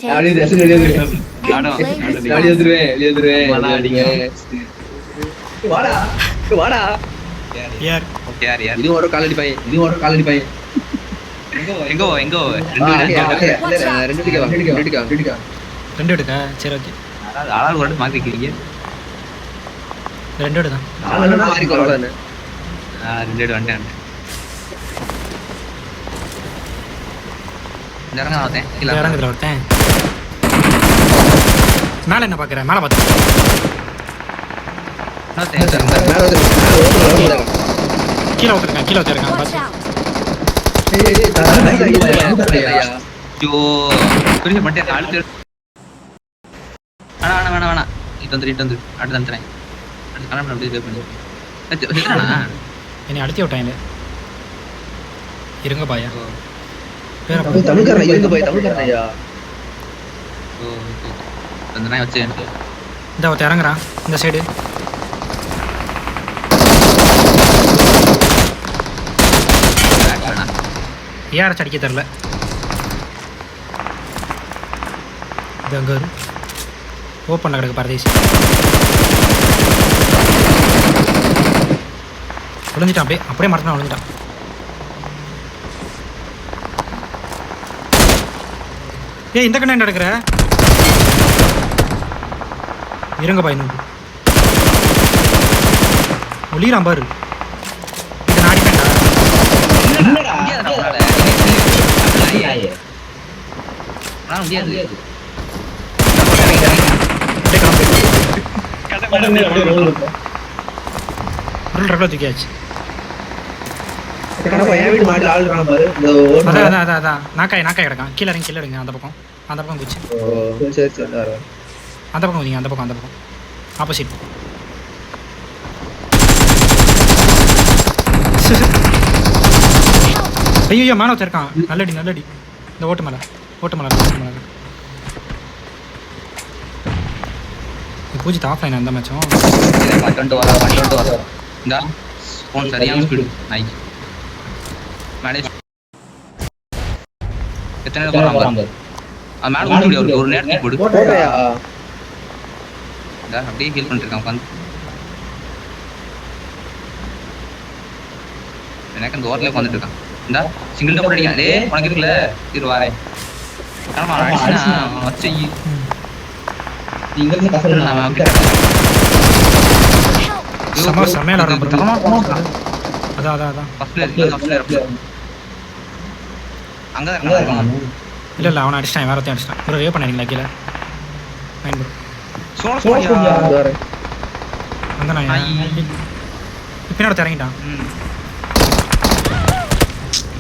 அப்படியே dress வெளியே வந்துருவேன் வாடா வாடா யார் இது ஒரு காலடி பையன் எங்கோ ரெண்டு எடுக்கா சரி ஓகே ஆளால் ஒரு மாத்தி வைக்கிறீங்க. ரெண்டு எடுதான் ரெண்டு எடு வந்துட்டேன். இறங்குதுல ஒருத்தன் மேலே என்ன பார்க்குறேன் மேலே பார்த்து கீழே ஊற்றிருக்கான் பார்த்து வேணாம் இட்டு வந்து அடுத்து தந்துறேன். என்னை அழுத்தி விட்டாங்க இருங்க பாயா வச்சு இந்த ஒருத்த இறங்குறான் இந்த சைடு ஏஆர்எச் அடிக்க தெரில இது அங்கே வரும் ஓப்பனில் கிடக்கு பரதேசி விழுந்துட்டான் அப்படியே மரத்தான் விழுந்துட்டான். இந்த கண்ணு என்ன எடுக்கிற இருங்க பாய் நூறு ஒளிரான் பாரு இதை நாடிப்பேன்டா தூக்கியாச்சு. அதான் நாக்காய் கிடக்கான் கீழே எடுங்க அந்த பக்கம் குச்சி அந்த பக்கம் ஊதிங்க அந்த பக்கம் ஆப்போசிட் ஐயோ மானவத்தை இருக்கான் நல்லடி இந்த ஓட்டு மேலே பூஜி ஆஃப் ஆயினா அந்த மேட்சும் சரியான ஸ்பீடு நாய்க்கு மேனேஜ் எத்தனை போறாங்க அது மேல ஓட முடியாது ஒரு நேரத்துக்கு போடு அப்படியே ஹீல் பண்ணிருக்கான் உட்காந்து எனக்கு அந்த ஓரத்துல உட்காந்துட்டு இருக்கான் இந்த சிங்கிள் டபுள் அடிக்கான் டே உனக்கு இருக்குல்ல இரு வாரேன் ஆமா அடிச்சா வச்சு இங்க கசடு சமையல் அதான் அங்கதான் இல்லை அவனை அடிச்சிட்டான் வேறத்தையும் அடிச்சிட்டான் ஒரு ரே பண்ணீங்களா கீழே அந்த நான் பின்னாடி இறங்கிட்டான்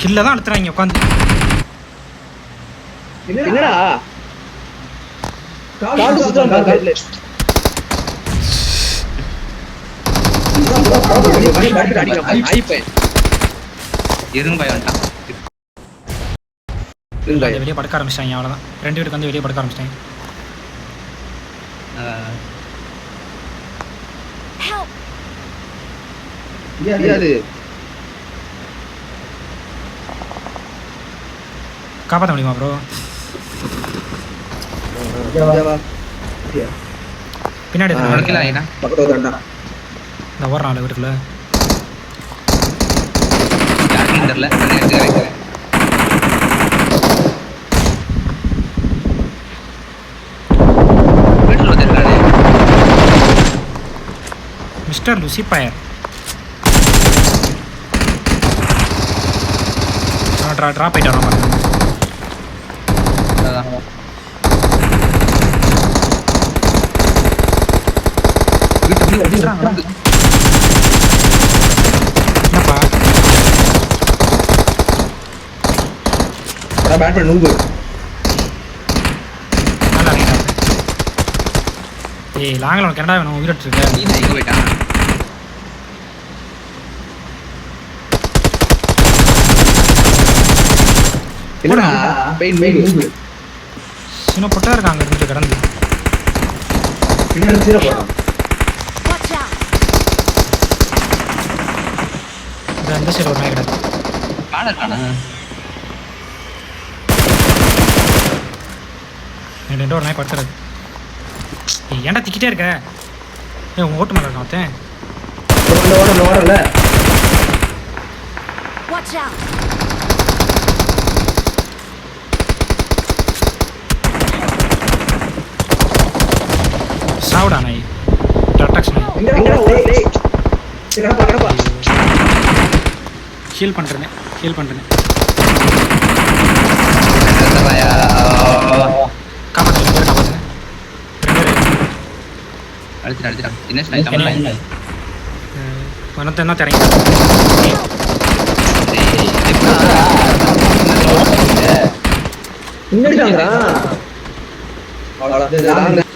கில்ல தான் அழுத்துறாங்க உட்காந்து வெளியே படுக்க ஆரம்பிச்சிட்டாங்க அவ்வளோதான் ரெண்டு வீட்டுக்கு வந்து வெளியே படுக்க ஆரம்பிச்சிட்டாங்க. காப்பாற்ற முடியுமா ப்ரோ? பின்னாடி இந்த ஓடுறான் வீட்டுக்குள்ள மிஸ்டர் லூசிஃபயர் ட்ராப் ஆயிட்டான் என்னப்பா பேட் நூபு நல்லா இறங்கிட்டான். ஏய் லாங்கில் உனக்கு என்னடா வேணும் உயிரிட்டு இருக்க போயிட்டான் சின்ன பொட்டா இருக்காங்க இருந்து கிடந்து இந்த சைடு ஒரு நாய் கிடக்கு ரெண்டு ஒரு நாய் படுத்துறது. ஏன்டா திக்கிட்டே இருக்க? உன் ஓட்டு மேலே இருக்கான் ஒருத்தன். ஓடல Watch out! சாவுடா நாய். டட்டாக்ஸ் நாய். எங்கடா ஓடுறே? கடப்பா ஹீல் பண்ணுறேன். காப்பாற்றுங்க பேர் காப்பாற்றுங்க. அடிச்சிட்டான் என்ன ஸ்னைப் தமிழ்ல பணத்தை என்ன தரீங்க? இன்னடிச்சாங்கடா அவ்வளவுதான்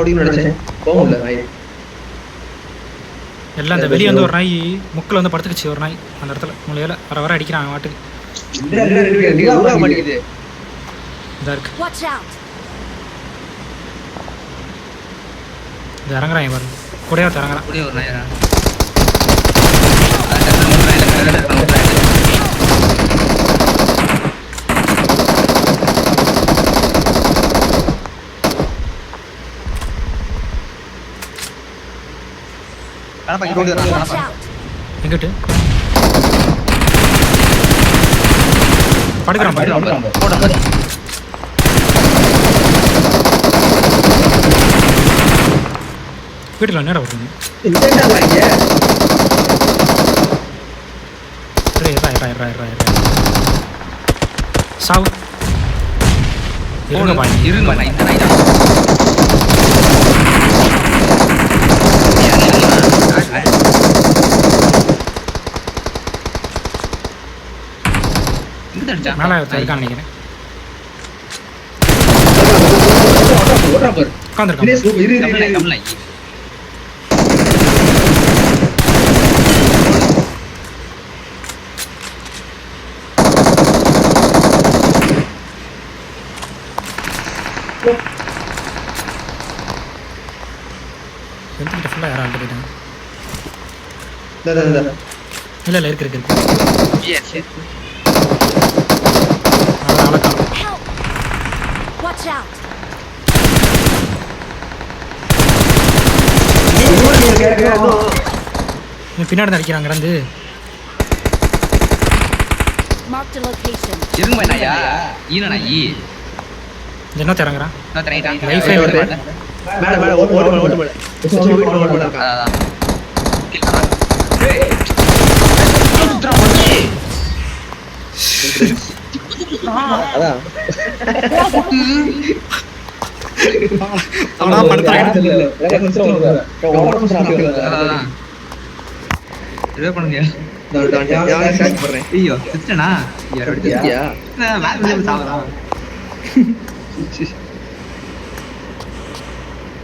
ஓடின்னு நினைச்சேன் போக முடியல நாய் எல்லாம் அந்த வெளியே வந்து ஒரு நாய் முக்கில் வந்து படுத்துக்குச்சு. ஒரு நாய் அந்த இடத்துல மூலையில வர அடிக்கிறான் வாட்டுக்கு. மாட்டேங்குது இதாக இருக்கு. Watch out! இது இறங்குறான் பாருங்க. கூடயே இறங்குறான். கூடிய ஒரு நாயா Watch out! எங்கிட்டு படுக்கிறான் வீட்டில் நேரம் வருது. சாவு இருங்க பாய். இருங்க இந்த நாய் தான் மேலே இருக்கான்னு நினைக்கிறேன். உட்காந்துருக்கான். தமிழ் எடுத்துக்கிட்ட ஃபுல்லாக யாரும் ஆண்டு போயிட்டாங்க. இல்லை இருக்கு அவ்வளோக்கா. Help! Watch out! பின்னாடி அடிக்கிறாங்க கிடந்து. Marked a location. இருங்க நாயா ஈன நாயி என்ன திறங்குறான்? நான் தரையிட்டான் லைஃபே வருது. மேல ஓட்டு அதான் அவனா படுத்துறாங்க. ரிவே பண்ணுங்க போடுறேன் ஐயோ சிஸ்டனா யா வேற சாவறான்